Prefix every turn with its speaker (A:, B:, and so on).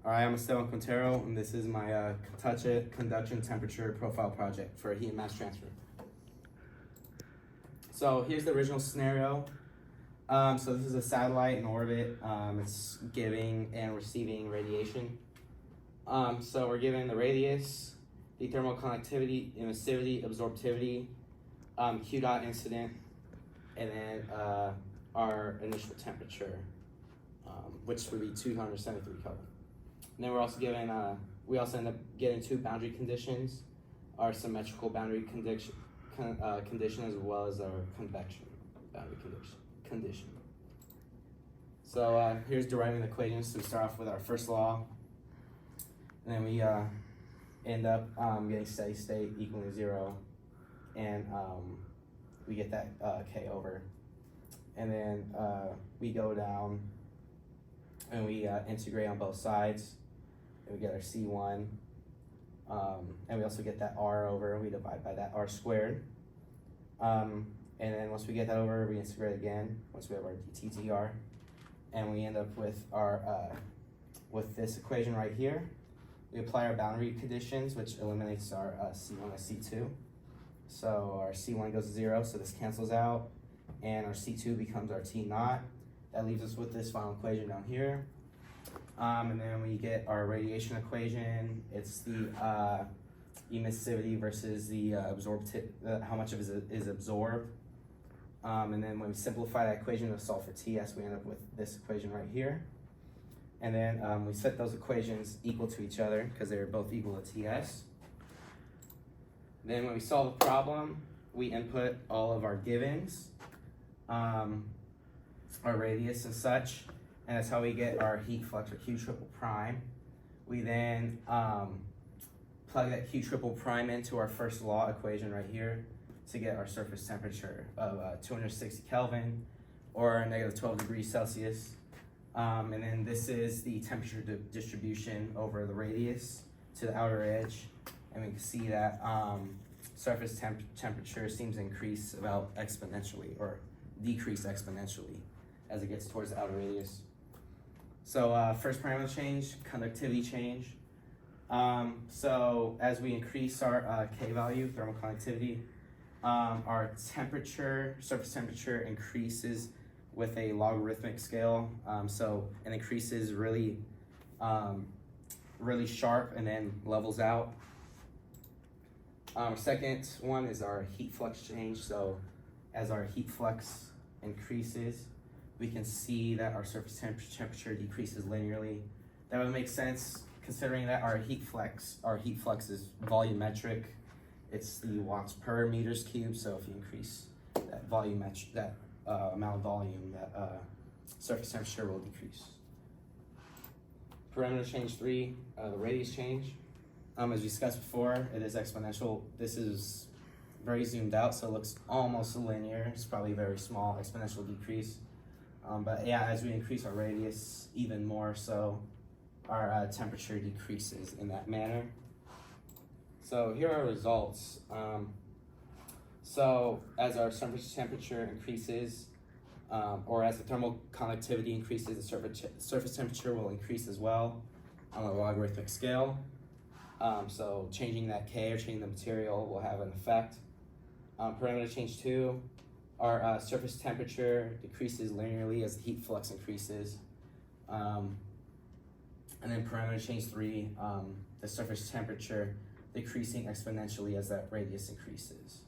A: Alright, I'm Esteban Quintero, and this is my conduction temperature profile project for heat and mass transfer. So here's the original scenario. So this is a satellite in orbit. It's giving and receiving radiation. So we're given the radius, the thermal conductivity, emissivity, absorptivity, Q dot incident, and then our initial temperature, which would be 273 Kelvin. And then we're also given, we also end up getting two boundary conditions, our symmetrical boundary condition as well as our convection boundary condition. So here's deriving the equations. So we start off with our first law, and then we end up getting steady state equaling 0, and we get that K over. And then we go down and we integrate on both sides, and we get our C1, and we also get that R over, we divide by that R squared. And then once we get that over, we integrate again, once we have our dTTR, and we end up with our, with this equation right here. We apply our boundary conditions, which eliminates our C1 and C2. So our C1 goes to 0, so this cancels out, and our C2 becomes our T naught. That leaves us with this final equation down here. And then we get our radiation equation. It's the emissivity versus the how much of it is absorbed. And then when we simplify that equation to solve for TS, we end up with this equation right here. And then we set those equations equal to each other because they're both equal to TS. Then when we solve the problem, we input all of our givens, our radius and such, and that's how we get our heat flux, or Q triple prime. We then plug that Q triple prime into our first law equation right here to get our surface temperature of 260 Kelvin, or negative 12 degrees Celsius. And then this is the temperature distribution over the radius to the outer edge. And we can see that surface temperature seems to increase about exponentially, or decrease exponentially as it gets towards the outer radius. So first parameter change, conductivity change. So as we increase our K value, thermal conductivity, our temperature, surface temperature increases with a logarithmic scale. So it increases really, really sharp and then levels out. Our second one is our heat flux change. So as our heat flux increases, we can see that our surface temperature decreases linearly. That would make sense considering that our heat flux is volumetric. It's the watts per meters cubed. So if you increase that amount of volume, that surface temperature will decrease. Parameter change 3, the radius change. As we discussed before, it is exponential. This is very zoomed out, so it looks almost linear. It's probably a very small exponential decrease. But yeah, as we increase our radius even more, so our temperature decreases in that manner. So here are our results. So as our surface temperature increases, or as the thermal conductivity increases, the surface temperature will increase as well on a logarithmic scale. So changing that K or changing the material will have an effect. Parameter change 2, our surface temperature decreases linearly as the heat flux increases. And then parameter change 3, the surface temperature decreasing exponentially as that radius increases.